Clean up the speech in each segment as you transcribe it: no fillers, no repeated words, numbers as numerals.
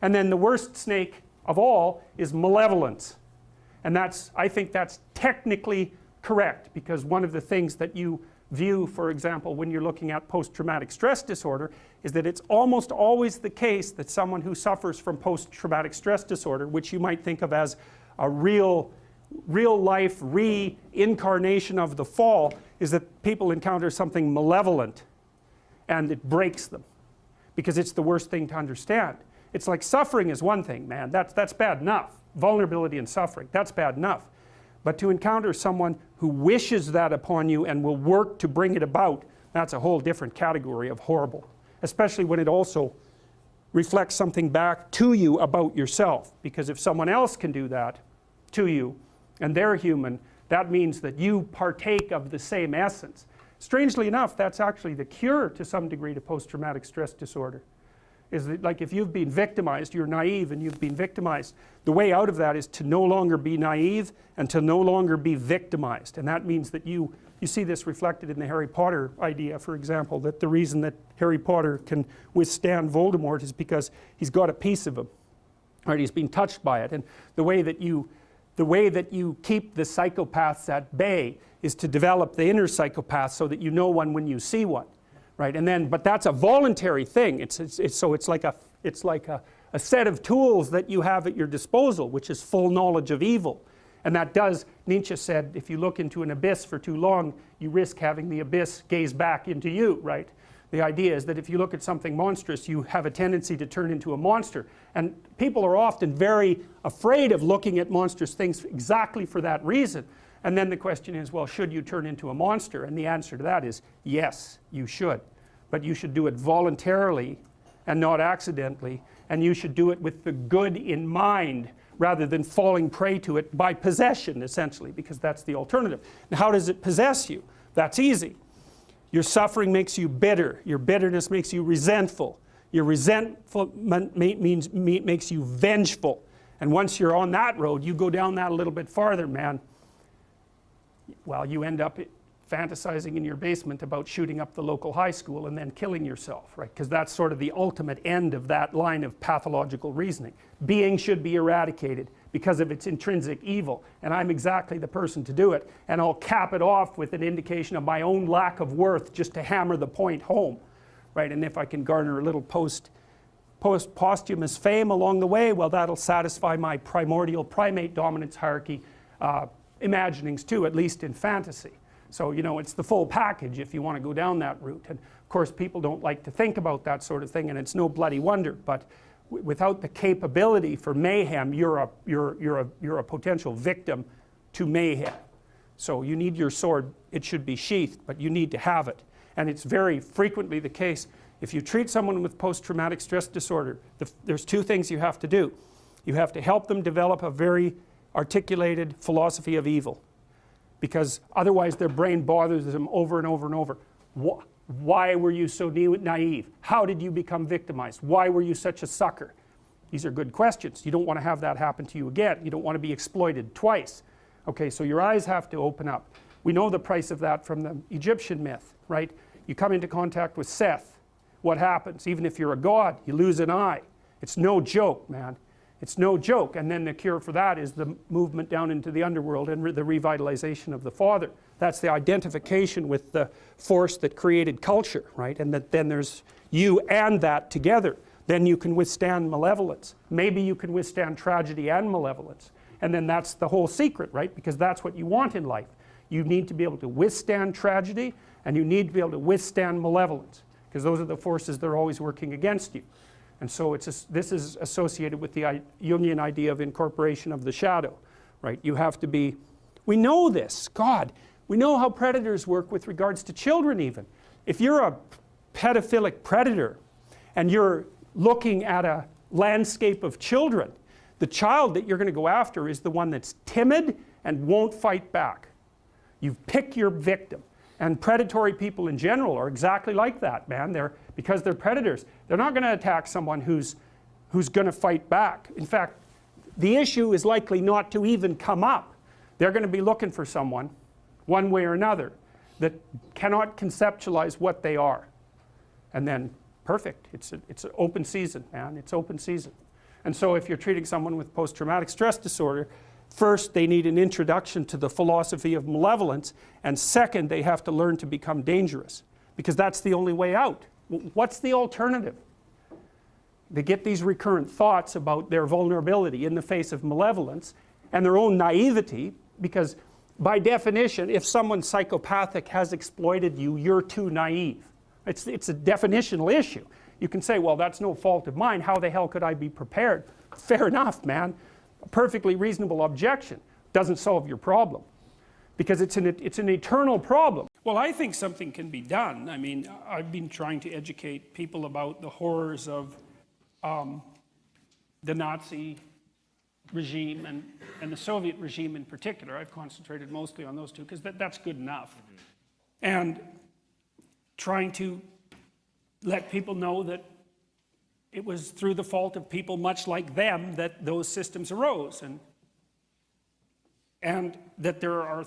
And then the worst snake of all is malevolence. And I think that's technically correct, because one of the things that you view, for example, when you're looking at post-traumatic stress disorder, is that it's almost always the case that someone who suffers from post-traumatic stress disorder, which you might think of as a real life reincarnation of the fall, is that people encounter something malevolent and it breaks them, because it's the worst thing to understand. It's like suffering is one thing, man, that's bad enough. Vulnerability and suffering, that's bad enough. But to encounter someone who wishes that upon you and will work to bring it about, that's a whole different category of horrible. Especially when it also reflects something back to you about yourself. Because if someone else can do that to you, and they're human, that means that you partake of the same essence. Strangely enough, that's actually the cure to some degree to post-traumatic stress disorder. Is that, like, if you've been victimized, you're naive and you've been victimized, the way out of that is to no longer be naive and to no longer be victimized. And that means that you see this reflected in the Harry Potter idea, for example, that the reason that Harry Potter can withstand Voldemort is because he's got a piece of him, right? He's been touched by it. And the way that you keep the psychopaths at bay is to develop the inner psychopath so that you know one when you see one. Right, and then, but that's a voluntary thing. So it's like a set of tools that you have at your disposal, which is full knowledge of evil. And that does, Nietzsche said, if you look into an abyss for too long, you risk having the abyss gaze back into you, right? The idea is that if you look at something monstrous, you have a tendency to turn into a monster. And people are often very afraid of looking at monstrous things exactly for that reason. And then the question is, well, should you turn into a monster? And the answer to that is, yes, you should. But you should do it voluntarily and not accidentally. And you should do it with the good in mind rather than falling prey to it by possession, essentially, because that's the alternative. Now, how does it possess you? That's easy. Your suffering makes you bitter. Your bitterness makes you resentful. Your resentment makes you vengeful. And once you're on that road, you go down that a little bit farther, man. Well, you end up fantasizing in your basement about shooting up the local high school and then killing yourself, right? Because that's sort of the ultimate end of that line of pathological reasoning. Being should be eradicated because of its intrinsic evil, and I'm exactly the person to do it, and I'll cap it off with an indication of my own lack of worth just to hammer the point home, right? And if I can garner a little posthumous fame along the way, well, that'll satisfy my primordial primate dominance hierarchy imaginings too, at least in fantasy. So, you know, it's the full package if you want to go down that route. And of course, people don't like to think about that sort of thing, and it's no bloody wonder. But without the capability for mayhem, you're a potential victim to mayhem. So you need your sword. It should be sheathed, but you need to have it. And it's very frequently the case. If you treat someone with post-traumatic stress disorder, there's two things you have to do. You have to help them develop a very articulated philosophy of evil, because otherwise their brain bothers them over and over and over. Why were you so naive? How did you become victimized? Why were you such a sucker? These are good questions. You don't want to have that happen to you again. You don't want to be exploited twice. Okay, so your eyes have to open up. We know the price of that from the Egyptian myth, right? You come into contact with Seth. What happens? Even if you're a god, you lose an eye. It's no joke, man. It's no joke. And then the cure for that is the movement down into the underworld and the revitalization of the Father. That's the identification with the force that created culture, right? And that then there's you and that together. Then you can withstand malevolence. Maybe you can withstand tragedy and malevolence. And then that's the whole secret, right? Because that's what you want in life. You need to be able to withstand tragedy, and you need to be able to withstand malevolence, because those are the forces that are always working against you. And so this is associated with the Jungian idea of incorporation of the shadow, right? You have to be, we know this, God, we know how predators work with regards to children even. If you're a pedophilic predator and you're looking at a landscape of children, the child that you're going to go after is the one that's timid and won't fight back. You pick your victim. And predatory people in general are exactly like that, man. Because they're predators. They're not going to attack someone who's going to fight back. In fact, the issue is likely not to even come up. They're going to be looking for someone, one way or another, that cannot conceptualize what they are. And then, perfect. It's an open season, man. It's open season. And so if you're treating someone with post-traumatic stress disorder, first they need an introduction to the philosophy of malevolence, and second they have to learn to become dangerous, because that's the only way out. What's the alternative? They get these recurrent thoughts about their vulnerability in the face of malevolence and their own naivety, because by definition, if someone psychopathic has exploited you, you're too naive. It's a definitional issue. You can say, well, that's no fault of mine. How the hell could I be prepared? Fair enough, man. A perfectly reasonable objection. Doesn't solve your problem, because it's an eternal problem. Well, I think something can be done. I mean, I've been trying to educate people about the horrors of the Nazi regime and the Soviet regime in particular. I've concentrated mostly on those two because that's good enough. And trying to let people know that it was through the fault of people much like them that those systems arose, and that there are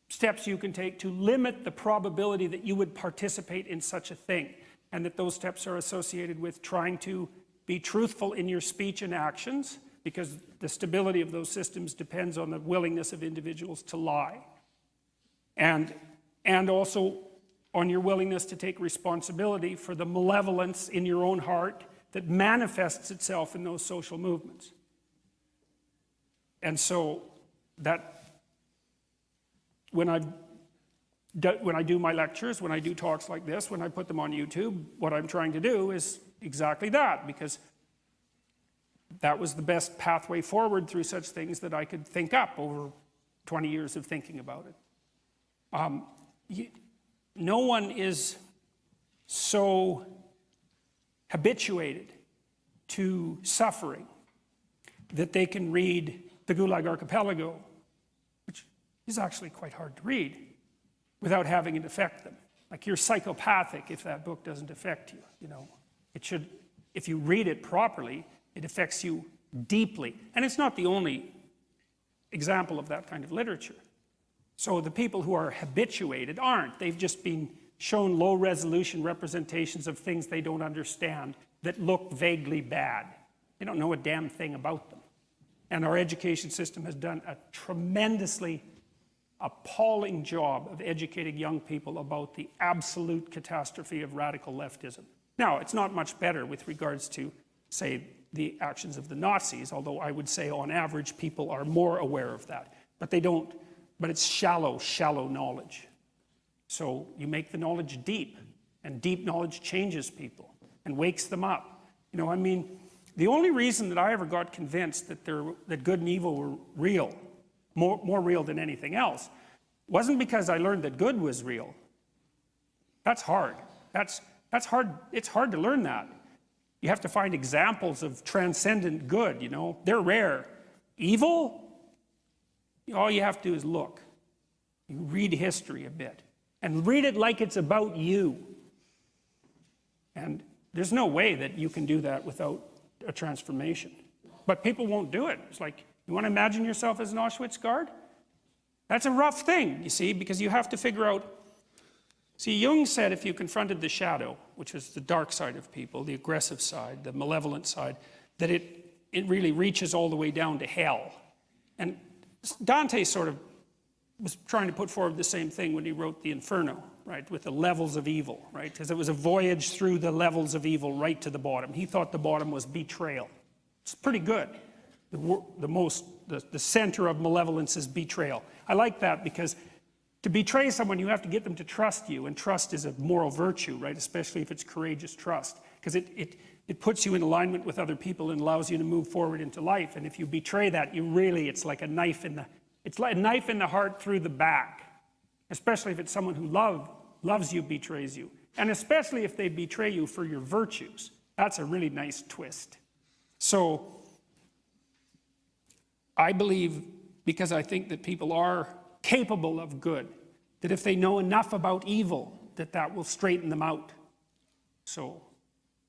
steps you can take to limit the probability that you would participate in such a thing, and that those steps are associated with trying to be truthful in your speech and actions, because the stability of those systems depends on the willingness of individuals to lie, and also on your willingness to take responsibility for the malevolence in your own heart that manifests itself in those social movements. And so that when I do my lectures, when I do talks like this, when I put them on YouTube, what I'm trying to do is exactly that, because that was the best pathway forward through such things that I could think up over 20 years of thinking about it. No one is so habituated to suffering that they can read the Gulag Archipelago, which is actually quite hard to read, without having it affect them. Like, you're psychopathic if that book doesn't affect you, you know. It should, if you read it properly, it affects you deeply. And it's not the only example of that kind of literature. So the people who are habituated aren't. They've just been shown low-resolution representations of things they don't understand that look vaguely bad. They don't know a damn thing about them. And our education system has done a tremendously appalling job of educating young people about the absolute catastrophe of radical leftism. Now, it's not much better with regards to, say, the actions of the Nazis, although I would say on average people are more aware of that. But they don't. But it's shallow knowledge. So you make the knowledge deep, and deep knowledge changes people and wakes them up. You know, I mean, the only reason that I ever got convinced that good and evil were real, more real than anything else, wasn't because I learned that good was real. That's hard. That's hard. It's hard to learn that. You have to find examples of transcendent good, you know. They're rare. Evil? All you have to do is look. You read history a bit. And read it like it's about you. And there's no way that you can do that without a transformation. But people won't do it. It's like, you want to imagine yourself as an Auschwitz guard? That's a rough thing, you see, because you have to figure out. See, Jung said if you confronted the shadow, which is the dark side of people, the aggressive side, the malevolent side, that it really reaches all the way down to hell. And Dante sort of was trying to put forward the same thing when he wrote the Inferno, right, with the levels of evil, right, because it was a voyage through the levels of evil right to the bottom. He thought the bottom was betrayal. It's pretty good. The center of malevolence is betrayal. I like that, because to betray someone, you have to get them to trust you, and trust is a moral virtue, right, especially if it's courageous trust, because it puts you in alignment with other people and allows you to move forward into life. And if you betray that, it's like a knife in the heart through the back, especially if it's someone who loves you, betrays you, and especially if they betray you for your virtues. That's a really nice twist. So I believe, because I think that people are capable of good, that if they know enough about evil, that will straighten them out. So,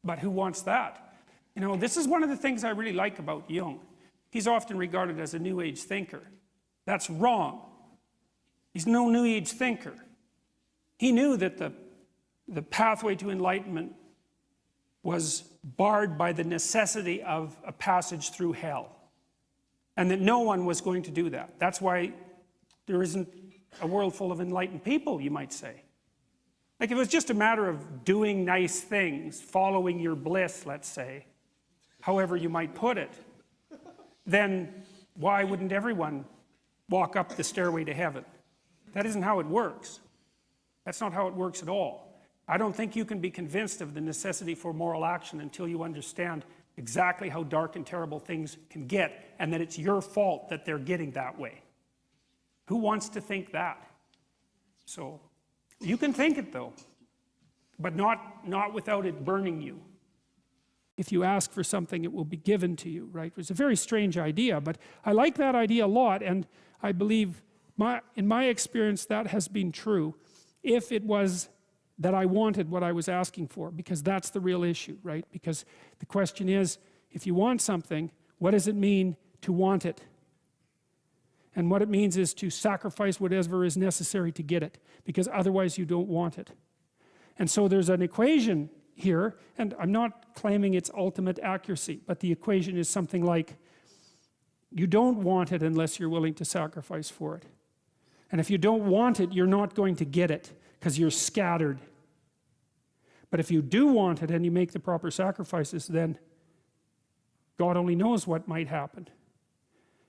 but who wants that? You know, this is one of the things I really like about Jung. He's often regarded as a New Age thinker. That's wrong. He's no New Age thinker. He knew that the pathway to enlightenment was barred by the necessity of a passage through hell. And that no one was going to do that. That's why there isn't a world full of enlightened people, you might say. Like if it was just a matter of doing nice things, following your bliss, let's say, however you might put it, then why wouldn't everyone walk up the stairway to heaven? That isn't how it works. That's not how it works at all. I don't think you can be convinced of the necessity for moral action until you understand exactly how dark and terrible things can get, and that it's your fault that they're getting that way. Who wants to think that? So, you can think it though, but not without it burning you. If you ask for something, it will be given to you, right? It's a very strange idea, but I like that idea a lot, and I believe, in my experience, that has been true. If it was that I wanted what I was asking for, because that's the real issue, right? Because the question is, if you want something, what does it mean to want it? And what it means is to sacrifice whatever is necessary to get it, because otherwise you don't want it. And so there's an equation here, and I'm not claiming its ultimate accuracy, but the equation is something like, you don't want it unless you're willing to sacrifice for it. And if you don't want it, you're not going to get it, because you're scattered. But if you do want it and you make the proper sacrifices, then God only knows what might happen.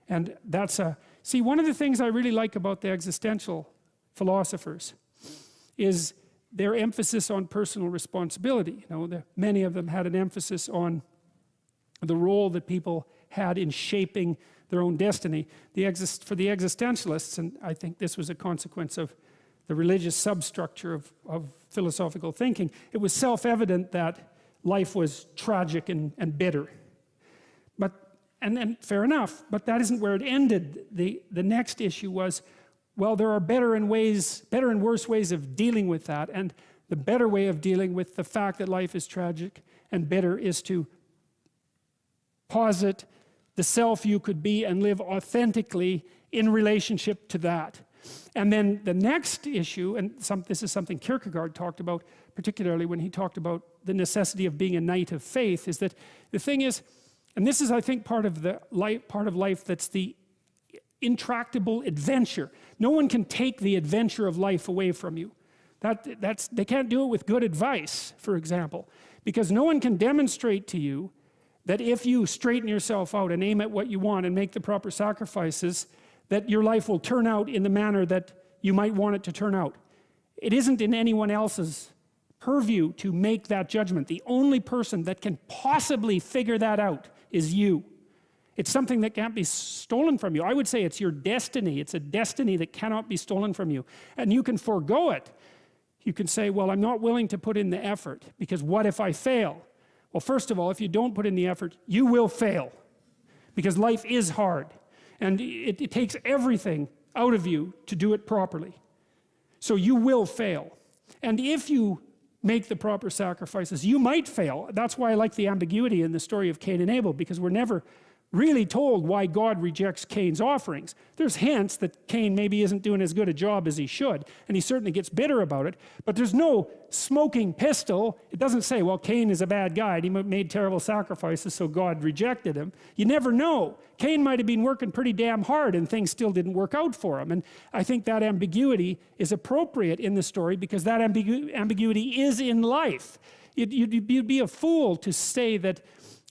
And that's see, one of the things I really like about the existential philosophers is their emphasis on personal responsibility. You know, many of them had an emphasis on the role that people had in shaping their own destiny. For the existentialists, and I think this was a consequence of the religious substructure of philosophical thinking, it was self-evident that life was tragic and bitter. And fair enough, but that isn't where it ended. The next issue was, well, there are better and worse ways of dealing with that, and the better way of dealing with the fact that life is tragic and bitter is to posit the self you could be and live authentically in relationship to that. And then the next issue, and this is something Kierkegaard talked about, particularly when he talked about the necessity of being a knight of faith, is that the thing is, and this is, I think, part of life that's the intractable adventure. No one can take the adventure of life away from you. They can't do it with good advice, for example, because no one can demonstrate to you that if you straighten yourself out and aim at what you want and make the proper sacrifices, that your life will turn out in the manner that you might want it to turn out. It isn't in anyone else's purview to make that judgment. The only person that can possibly figure that out is you. It's something that can't be stolen from you. I would say it's your destiny. It's a destiny that cannot be stolen from you. And you can forego it. You can say, well, I'm not willing to put in the effort, because what if I fail? Well, first of all, if you don't put in the effort, you will fail, because life is hard. And it takes everything out of you to do it properly. So you will fail. And if you make the proper sacrifices, you might fail. That's why I like the ambiguity in the story of Cain and Abel, because we're never really told why God rejects Cain's offerings. There's hints that Cain maybe isn't doing as good a job as he should, and he certainly gets bitter about it, but there's no smoking pistol. It doesn't say, well, Cain is a bad guy, and he made terrible sacrifices, so God rejected him. You never know. Cain might have been working pretty damn hard, and things still didn't work out for him. And I think that ambiguity is appropriate in the story, because that ambiguity is in life. You'd be a fool to say that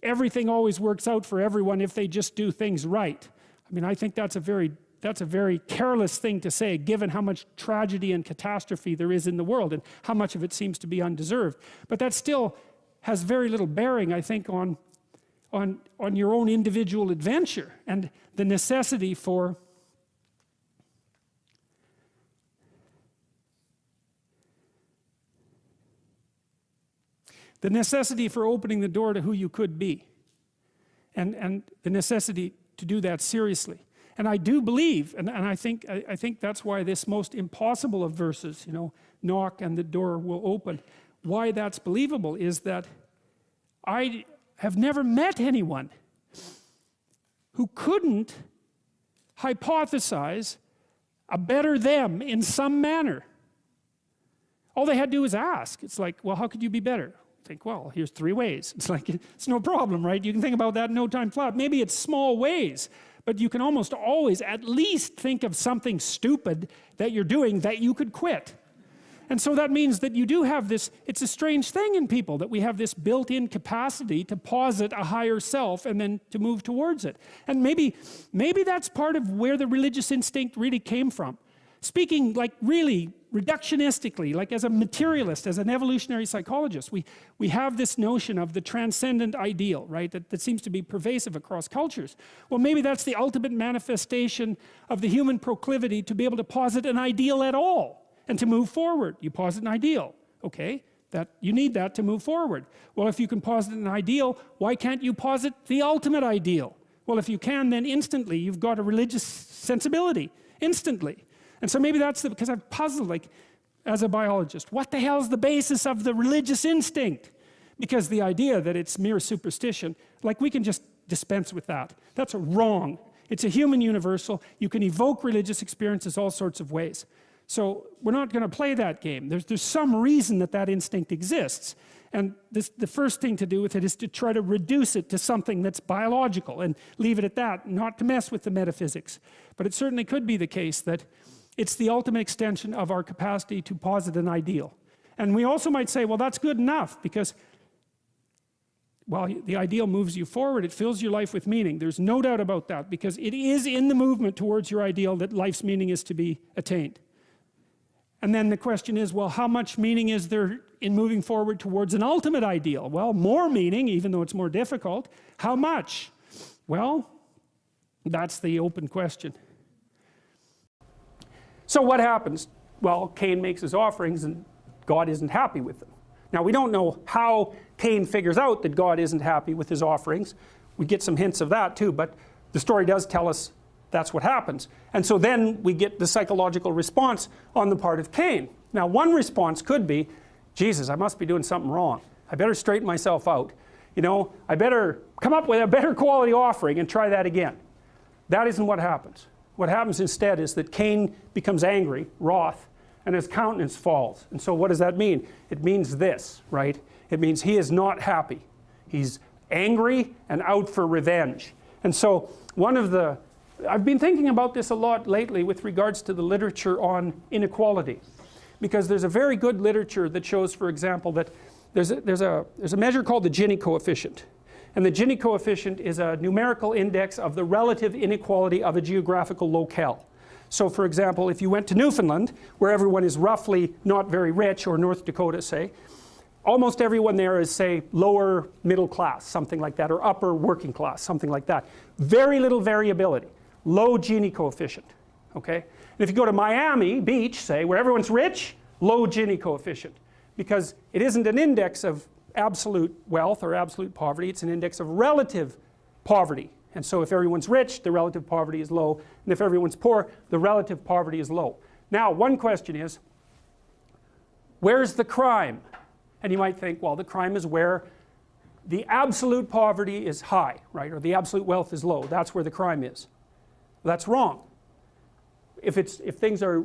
everything always works out for everyone if they just do things right. I mean, I think that's a very careless thing to say, given how much tragedy and catastrophe there is in the world and how much of it seems to be undeserved. But that still has very little bearing, I think, on your own individual adventure and the necessity for opening the door to who you could be, and the necessity to do that seriously. And I do believe, and I think that's why this most impossible of verses, you know, knock and the door will open, why that's believable is that I have never met anyone who couldn't hypothesize a better them in some manner. All they had to do was ask. It's like, well, how could you be better? think, well, here's 3 ways. It's like, it's no problem, right? You can think about that in no time flat. Maybe it's small ways, but you can almost always at least think of something stupid that you're doing that you could quit. And so that means that you do have this, it's a strange thing in people that we have this built-in capacity to posit a higher self and then to move towards it. And maybe that's part of where the religious instinct really came from. Speaking like really reductionistically, like as a materialist, as an evolutionary psychologist, we have this notion of the transcendent ideal, right? That seems to be pervasive across cultures. Well, maybe that's the ultimate manifestation of the human proclivity to be able to posit an ideal at all. And to move forward, you posit an ideal. Okay, you need that to move forward. Well, if you can posit an ideal, why can't you posit the ultimate ideal? Well, if you can, then instantly you've got a religious sensibility, instantly. And so maybe that's because I've puzzled, like, as a biologist, what the hell is the basis of the religious instinct? Because the idea that it's mere superstition, like, we can just dispense with that. That's wrong. It's a human universal. You can evoke religious experiences all sorts of ways. So we're not going to play that game. There's some reason that instinct exists. And the first thing to do with it is to try to reduce it to something that's biological and leave it at that, not to mess with the metaphysics. But it certainly could be the case that it's the ultimate extension of our capacity to posit an ideal. And we also might say, well, that's good enough because, well, the ideal moves you forward. It fills your life with meaning. There's no doubt about that, because it is in the movement towards your ideal that life's meaning is to be attained. And then the question is, well, how much meaning is there in moving forward towards an ultimate ideal? Well, more meaning, even though it's more difficult. How much? Well, that's the open question. So what happens? Well, Cain makes his offerings and God isn't happy with them. Now, we don't know how Cain figures out that God isn't happy with his offerings. We get some hints of that too, but the story does tell us that's what happens. And so then we get the psychological response on the part of Cain. Now, one response could be, Jesus, I must be doing something wrong. I better straighten myself out. You know, I better come up with a better quality offering and try that again. That isn't what happens. What happens instead is that Cain becomes angry, wroth, and his countenance falls. And so what does that mean? It means this, right? It means he is not happy. He's angry and out for revenge. And so I've been thinking about this a lot lately with regards to the literature on inequality, because there's a very good literature that shows, for example, that there's a measure called the Gini coefficient. And the Gini coefficient is a numerical index of the relative inequality of a geographical locale. So, for example, if you went to Newfoundland, where everyone is roughly not very rich, or North Dakota, say, almost everyone there is, say, lower middle class, something like that, or upper working class, something like that. Very little variability. Low Gini coefficient, okay? And if you go to Miami Beach, say, where everyone's rich, low Gini coefficient, because it isn't an index of absolute wealth or absolute poverty, it's an index of relative poverty. And so if everyone's rich, the relative poverty is low, and if everyone's poor, the relative poverty is low. Now, one question is, where's the crime? And you might think, well, the crime is where the absolute poverty is high, right? Or the absolute wealth is low. That's where the crime is. That's wrong. If things are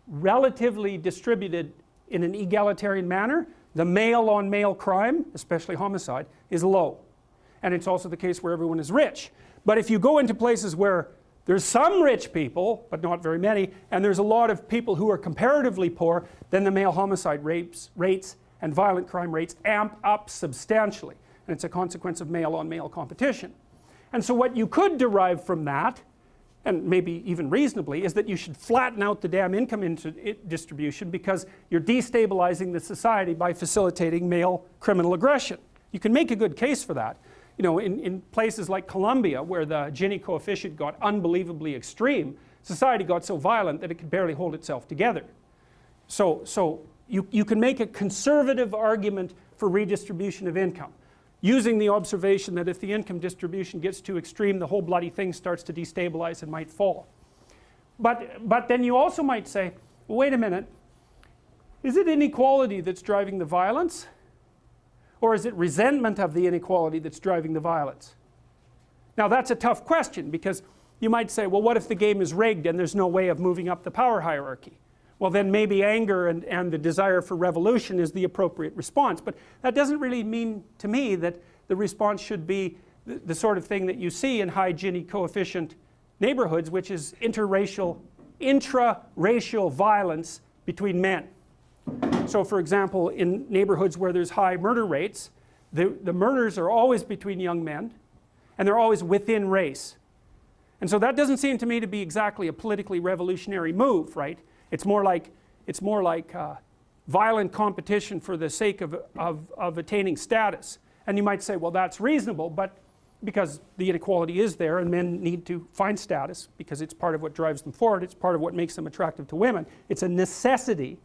relatively distributed in an egalitarian manner, the male-on-male crime, especially homicide, is low. And it's also the case where everyone is rich. But if you go into places where there's some rich people, but not very many, and there's a lot of people who are comparatively poor, then the male homicide rates and violent crime rates amp up substantially. And it's a consequence of male-on-male competition. And so what you could derive from that, and maybe even reasonably, is that you should flatten out the damn income distribution, because you're destabilizing the society by facilitating male criminal aggression. You can make a good case for that. You know, in places like Colombia, where the Gini coefficient got unbelievably extreme, society got so violent that it could barely hold itself together. So you can make a conservative argument for redistribution of income, using the observation that if the income distribution gets too extreme, the whole bloody thing starts to destabilize and might fall. But then you also might say, well, wait a minute, is it inequality that's driving the violence? Or is it resentment of the inequality that's driving the violence? Now that's a tough question, because you might say, well, what if the game is rigged and there's no way of moving up the power hierarchy? well then maybe anger and the desire for revolution is the appropriate response. But that doesn't really mean to me that the response should be the sort of thing that you see in high Gini coefficient neighborhoods, which is intraracial violence between men. So for example, in neighborhoods where there's high murder rates, the murders are always between young men, and they're always within race. And so that doesn't seem to me to be exactly a politically revolutionary move, right? It's more like violent competition for the sake of attaining status. And you might say, well, that's reasonable, but because the inequality is there and men need to find status because it's part of what drives them forward, it's part of what makes them attractive to women, it's a necessity.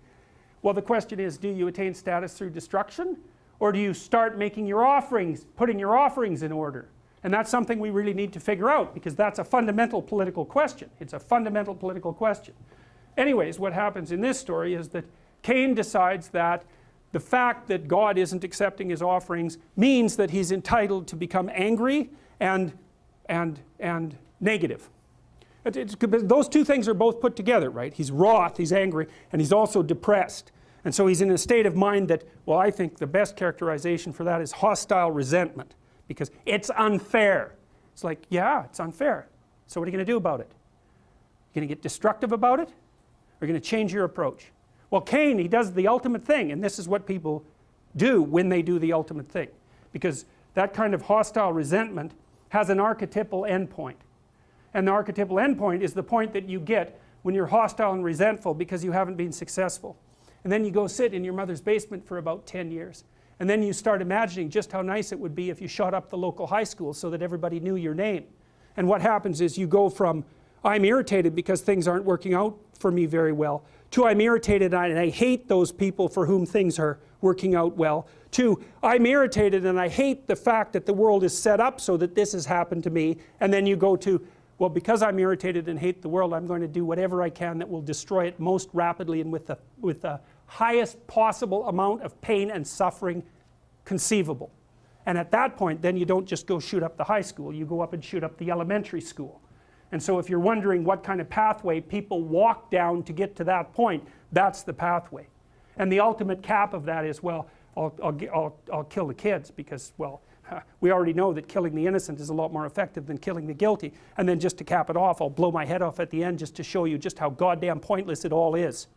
Well, the question is, do you attain status through destruction, or do you start making your offerings, putting your offerings in order? And that's something we really need to figure out, because that's a fundamental political question. It's a fundamental political question. Anyways, what happens in this story is that Cain decides that the fact that God isn't accepting his offerings means that he's entitled to become angry and negative. Those two things are both put together, right? He's wroth, he's angry, and he's also depressed. And so he's in a state of mind that, well, I think the best characterization for that is hostile resentment, because it's unfair. It's like, yeah, it's unfair. So what are you going to do about it? You're going to get destructive about it? Or are you going to change your approach? Well, Cain, he does the ultimate thing, and this is what people do when they do the ultimate thing, because that kind of hostile resentment has an archetypal endpoint. And the archetypal endpoint is the point that you get when you're hostile and resentful because you haven't been successful. And then you go sit in your mother's basement for about 10 years. And then you start imagining just how nice it would be if you shot up the local high school so that everybody knew your name. And what happens is you go from, I'm irritated because things aren't working out for me very well, to I'm irritated and I hate those people for whom things are working out well, to I'm irritated and I hate the fact that the world is set up so that this has happened to me. And then you go to, well, because I'm irritated and hate the world, I'm going to do whatever I can that will destroy it most rapidly and with the highest possible amount of pain and suffering conceivable. And at that point, then you don't just go shoot up the high school, you go up and shoot up the elementary school. And so if you're wondering what kind of pathway people walk down to get to that point, that's the pathway. And the ultimate cap of that is, well, I'll kill the kids because, well, we already know that killing the innocent is a lot more effective than killing the guilty. And then just to cap it off, I'll blow my head off at the end just to show you just how goddamn pointless it all is.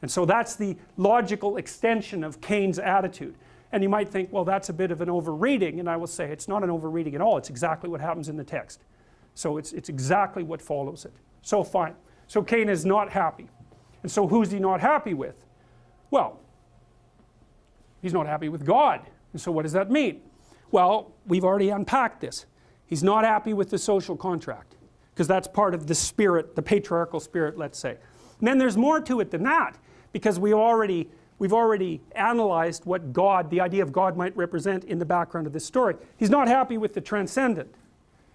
And so that's the logical extension of Cain's attitude. And you might think, well, that's a bit of an overreading, and I will say it's not an overreading at all. It's exactly what happens in the text. So it's exactly what follows it. So fine. So Cain is not happy. And so who's he not happy with? Well, he's not happy with God. And so what does that mean? Well, we've already unpacked this. He's not happy with the social contract, because that's part of the spirit, the patriarchal spirit, let's say. And then there's more to it than that, because we've already analyzed what God, the idea of God might represent in the background of this story. He's not happy with the transcendent.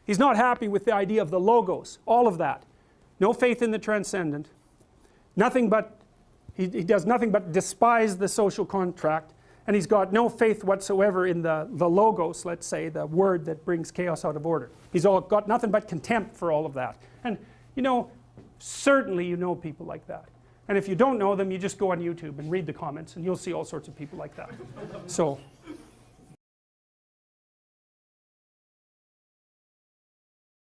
He's not happy with the idea of the logos, all of that. No faith in the transcendent. Nothing but, he does nothing but despise the social contract, and he's got no faith whatsoever in the logos, let's say, the word that brings chaos out of order. He's got nothing but contempt for all of that. And you know, certainly you know people like that. And if you don't know them, you just go on YouTube and read the comments, and you'll see all sorts of people like that. So